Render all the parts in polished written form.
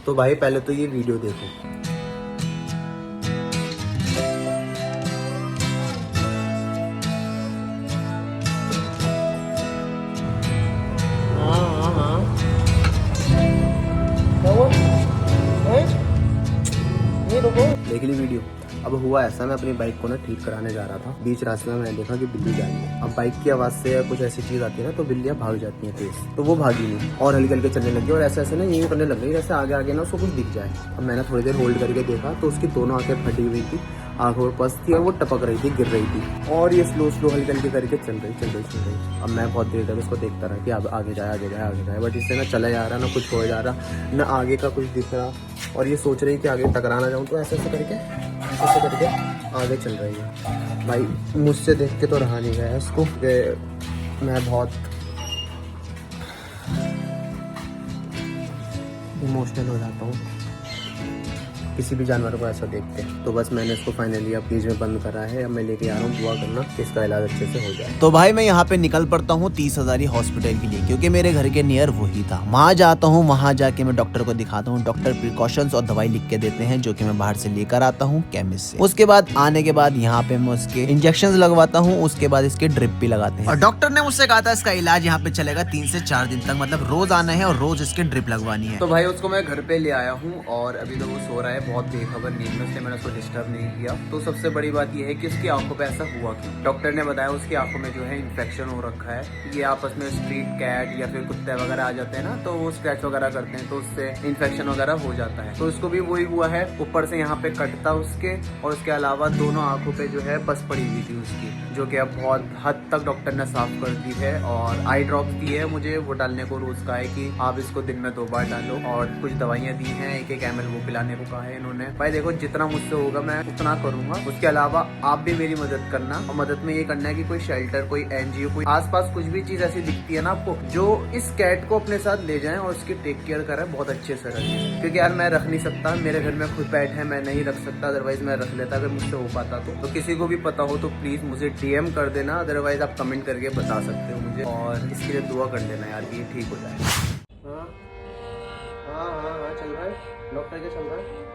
तो भाई पहले तो ये वीडियो देखो। हाँ हाँ हाँ, क्या हुआ? ये रुको, देख ली वीडियो। अब हुआ ऐसा, मैं अपनी बाइक को ना ठीक कराने जा रहा था, बीच रास्ते में मैंने देखा कि बिल्ली जा रही है। अब बाइक की आवाज़ से कुछ ऐसी चीज़ आती है ना, तो बिल्लियाँ भाग जाती हैं तेज, तो वो भागी नहीं और हल्के हल्के चलने लगी और ऐसे ऐसे ना यूँ करने लग गई जैसे आगे आगे ना उसको कुछ दिख जाए। अब मैंने थोड़ी देर होल्ड करके देखा तो उसकी दोनों आंखें फटी हुई थी, आंखों में पस थी और वो टपक रही थी, गिर रही थी और ये स्लो स्लो हल्के हल्के करके चल रही। अब मैं बहुत देर तक उसको देखता रहा कि अब आगे जाए, बट इससे ना चला जा रहा, ना कुछ हो जा रहा, ना आगे का कुछ दिख रहा, और ये सोच रही कि आगे टकराना जाऊँ, तो ऐसे करके आगे चल रही है। भाई मुझसे देख के तो रहा नहीं गया इसको, मैं बहुत इमोशनल हो जाता हूँ किसी भी जानवर को ऐसा देख के। तो बस मैंने इसको फाइनली अब केज में बंद करा है। अब मैं लेके आ रहा हूँ, दुआ करना कि इसका इलाज अच्छे से हो जाए। तो भाई मैं यहाँ पे निकल पड़ता हूँ 30,000 हॉस्पिटल के लिए, क्योंकि मेरे घर के नियर वही था। वहाँ जाता हूँ, वहाँ जाके मैं डॉक्टर को दिखाता हूँ। डॉक्टर प्रिकॉशंस और दवाई लिख के देते हैं, जो कि मैं बाहर से लेकर आता हूँ केमिस्ट से। उसके बाद आने के बाद यहाँ पे मैं उसके इंजेक्शन लगवाता हूँ, उसके बाद इसके ड्रिप भी लगाते हैं। और डॉक्टर ने मुझसे कहा था इसका इलाज यहाँ पे चलेगा 3 से 4 दिन तक, मतलब रोज आना है और रोज इसके ड्रिप लगवानी है। तो भाई उसको मैं घर पे ले आया हूँ और अभी तो वो सो रहा है बहुत बेखबर नींद में, इसलिए मैंने उसको डिस्टर्ब नहीं किया। तो सबसे बड़ी बात यह है कि उसकी आंखों पे ऐसा हुआ क्यों। डॉक्टर ने बताया उसकी आंखों में जो है इन्फेक्शन हो रखा है। ये आपस में स्ट्रीट कैट या फिर कुत्ते वगैरह आ जाते हैं ना, तो वो स्क्रैच वगैरह करते हैं, तो उससे इन्फेक्शन वगैरह हो जाता है। तो उसको भी वही हुआ है, ऊपर से यहाँ पे कटता उसके, और उसके अलावा दोनों आंखों पे जो है पस पड़ी हुई थी उसकी, जो कि अब बहुत हद तक डॉक्टर ने साफ कर दी है। और आई ड्रॉप्स दी है मुझे, वो डालने को रोज का है कि आप इसको दिन में 2 बार डालो, और कुछ दवाइयाँ दी हैं, 1-1 ml वो पिलाने को कहा है इन्होंने। भाई देखो जितना मुझसे होगा मैं उतना करूंगा। उसके अलावा आप भी मेरी मदद करना, और मदद में ये करना है कि कोई शेल्टर, कोई एनजीओ, कोई आसपास कुछ भी चीज ऐसी दिखती है ना आपको, जो इस कैट को अपने साथ ले जाए और उसकी टेक केयर करे बहुत अच्छे से रखें। क्योंकि यार मैं रख नहीं सकता, मेरे घर में खुद पेट है, मैं नहीं रख सकता, अदरवाइज मैं रख लेता अगर मुझसे हो पाता तो किसी को भी पता हो तो प्लीज मुझे डीएम कर देना, अदरवाइज आप कमेंट करके बता सकते हो मुझे, और इसके लिए दुआ कर देना यार कि ये ठीक हो जाए। हाँ हाँ हाँ हाँ, चल रहा है डॉक्टर के, चल रहा है।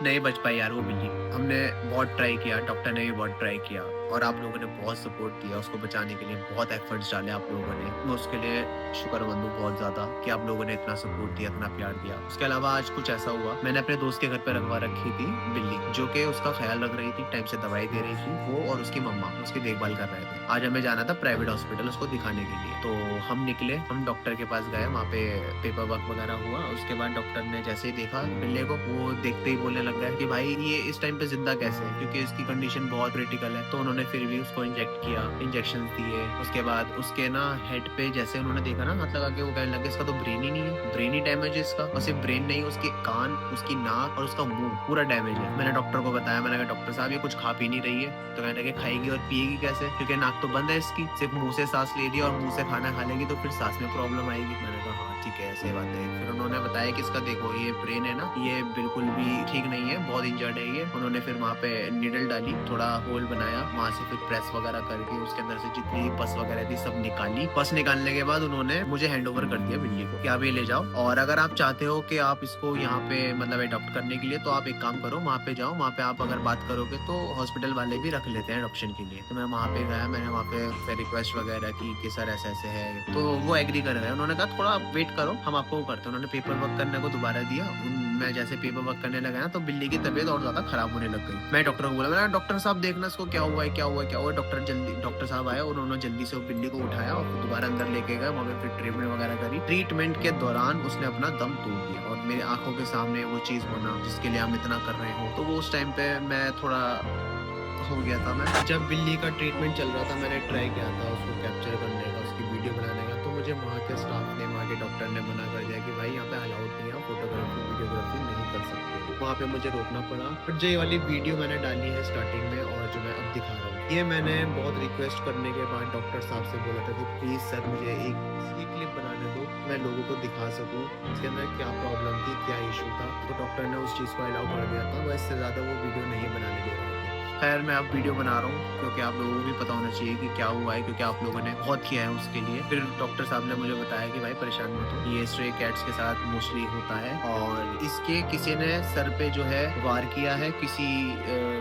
नहीं बच पाई यार वो बिल्ली। हमने बहुत ट्राई किया, डॉक्टर ने भी बहुत ट्राई किया, और आप लोगों ने बहुत सपोर्ट दिया उसको बचाने के लिए, बहुत एफर्ट्स डाले आप लोगों ने। मैं उसके लिए शुक्रमंद हूँ बहुत ज्यादा कि आप लोगों ने इतना सपोर्ट दिया, इतना प्यार दिया। उसके अलावा आज कुछ ऐसा हुआ, मैंने अपने दोस्त के घर पे रखवा रखी थी बिल्ली, जो कि उसका ख्याल रख रही थी, टाइम से दवाई दे रही थी, वो और उसकी मम्मा उसकी देखभाल कर रहे थे। आज हमें जाना था प्राइवेट हॉस्पिटल उसको दिखाने के लिए, तो हम निकले, हम डॉक्टर के पास गए, वहाँ पे पेपर वर्क वगैरह हुआ। उसके बाद डॉक्टर ने जैसे ही देखा बिल्ली को, वो देखते ही बोलने लग गया कि भाई ये इस टाइम पे जिंदा कैसे है, क्योंकि इसकी कंडीशन बहुत क्रिटिकल है। तो उन्होंने फिर भी उसको इंजेक्ट किया, इंजेक्शन दिए। उसके बाद उसके ना हेड पे जैसे उन्होंने देखा ना हाथ लगा के, वो कहने लगे इसका तो ब्रेन ही नहीं है, ब्रेन ही डैमेज है इसका। और सिर्फ ब्रेन नहीं, उसके कान, उसकी नाक और उसका मुंह पूरा डैमेज है। मैंने डॉक्टर को बताया, मैंने कहा डॉक्टर साहब ये कुछ खा पी नहीं रही है। तो कहने लगे खाएगी और पिएगी कैसे, क्योंकि नाक तो बंद है इसकी, सिर्फ मुंह से सांस ले रही है, और मुंह से खाना खा लेगी तो फिर सांस में प्रॉब्लम आएगी। मैंने कहा हाँ ठीक है, ऐसी बात है। फिर उन्होंने बताया कि इसका देखो ये ब्रेन है ना, ये बिल्कुल भी ठीक नहीं है, बहुत इंजर्ड है ये। उन्होंने फिर वहाँ पे नीडल डाली, थोड़ा होल बनाया, वहाँ से फिर प्रेस वगैरह करके उसके अंदर से जितनी पस वगैरह थी सब निकाली। पस निकालने के बाद उन्होंने मुझे हैंड ओवर कर दिया बिल्ली को कि आप ये ले जाओ, और अगर आप चाहते हो कि आप इसको यहाँ पे मतलब अडॉप्ट करने के लिए, तो आप एक काम करो, वहाँ पे जाओ, वहाँ पे आप अगर बात करोगे तो हॉस्पिटल वाले भी रख लेते हैं अडॉप्शन के लिए। तो मैं वहाँ पे गया, मैंने वहाँ पे रिक्वेस्ट वगैरह की कि सर ऐसे ऐसे है, तो वो एग्री कर गए। उन्होंने कहा थोड़ा वेट करो, हम आपको करते हैं। उन्होंने पेपर वर्क करने को दोबारा दिया। मैं जैसे पेपर वर्क करने लगा ना, तो बिल्ली की तबीयत और ज्यादा खराब होने लग गई। मैं डॉक्टर को बोला, मैंने डॉक्टर साहब देखना इसको क्या हुआ है, क्या हुआ है, क्या हुआ है। डॉक्टर साहब आए और उन्होंने जल्दी से बिल्ली को उठाया और दोबारा अंदर लेके गए। वहाँ पे फिर ट्रीटमेंट वगैरह करी। ट्रीटमेंट के दौरान उसने अपना दम तोड़ दिया, और मेरे आंखों के सामने वो चीज होना जिसके लिए हम इतना कर रहे हो, तो वो उस टाइम पे मैं थोड़ा हो गया था। मैं जब बिल्ली का ट्रीटमेंट चल रहा था, मैंने ट्राई किया था उसको कैप्चर करने का, उसकी वीडियो बनाने का, तो मुझे वहाँ के स्टाफ ने, वहाँ के डॉक्टर ने मना कर दिया कि भाई यहाँ पे अलाउड नहीं है, फोटोग्राफी वीडियोग्राफी नहीं कर सकते। वहाँ पे मुझे रोकना पड़ा। बट जो ये वाली वीडियो मैंने डाली है स्टार्टिंग में, और जो मैं अब दिखा रहा हूँ, ये मैंने बहुत रिक्वेस्ट करने के बाद डॉक्टर साहब से बोला था कि प्लीज सर मुझे एक क्लिप बनाने दो, मैं लोगों को दिखा सकूँ इसके अंदर क्या प्रॉब्लम थी, क्या इशू था। तो डॉक्टर ने उस चीज़ को अलाउ कर दिया था, वह इससे ज़्यादा वो वीडियो नहीं बनाने दे रहे थे। खैर मैं अब वीडियो बना रहा हूँ क्योंकि आप लोगों को भी पता होना चाहिए कि क्या हुआ है, क्योंकि आप लोगों ने बहुत किया है उसके लिए। फिर डॉक्टर साहब ने मुझे बताया कि भाई परेशान मत हो, ये स्ट्रे कैट्स के साथ मोस्टली होता है और इसके किसी ने सर पे जो है वार किया है किसी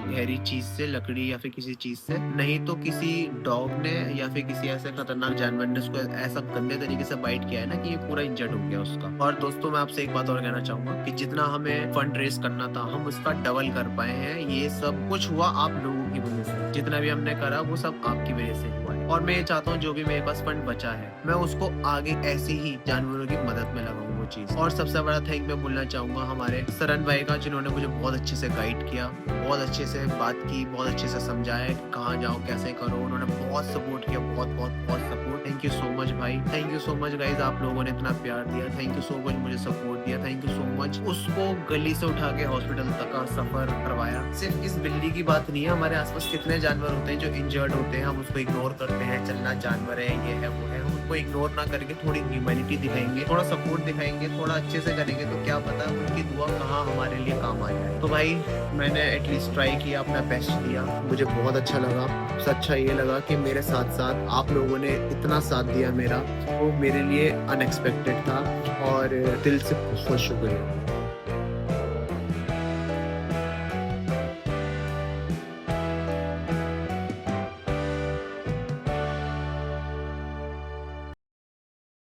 गहरी चीज से, लकड़ी या फिर किसी चीज से, नहीं तो किसी डॉग ने या फिर किसी ऐसे खतरनाक जानवर ने उसको ऐसा गंदे तरीके से बाइट किया है ना कि ये पूरा इंजर्ड हो गया उसका। और दोस्तों मैं आपसे एक बात और कहना चाहूंगा कि जितना हमें फंड रेस करना था हम उसका डबल कर पाए हैं। ये सब कुछ हुआ आप लोगों की वजह से, जितना भी हमने करा वो सब आपकी वजह से हुआ है। और मैं ये चाहता हूँ जो भी मेरे पास फंड बचा है मैं उसको आगे ऐसे ही जानवरों की मदद में लगाऊं वो चीज। और सबसे बड़ा थैंक मैं बोलना चाहूंगा हमारे सरन भाई का, जिन्होंने मुझे बहुत अच्छे से गाइड किया, बहुत अच्छे से बात की, बहुत अच्छे से समझाया कहाँ जाओ कैसे करो। उन्होंने बहुत सपोर्ट किया, बहुत बहुत बहुत support. Thank you so much भाई, thank you so much guys, आप लोगों ने इतना प्यार दिया, थैंक यू सो मच मुझे सपोर्ट दिया, थैंक यू सो मच। उसको गली से उठा के हॉस्पिटल तक का सफर करवाया। सिर्फ इस बिल्ली की बात नहीं है, हमारे आसपास कितने जानवर होते हैं जो इंजर्ड होते हैं, हम उसको इग्नोर करते हैं, चलना जानवर है, ये है वो है। हम उनको इग्नोर ना करके थोड़ी ह्यूमैनिटी दिखाएंगे, थोड़ा सपोर्ट दिखाएंगे, थोड़ा अच्छे से करेंगे तो क्या पता उनकी दुआ कहाँ हमारे लिए काम आ जाए। तो भाई मैंने एटलीस्ट ट्राई किया, अपना बेस्ट दिया, मुझे बहुत अच्छा लगा। सबसे अच्छा ये लगा कि मेरे साथ साथ आप लोगों ने इतना साथ दिया मेरा, वो मेरे लिए अनएक्सपेक्टेड था और दिल से बहुत शुक्रिया।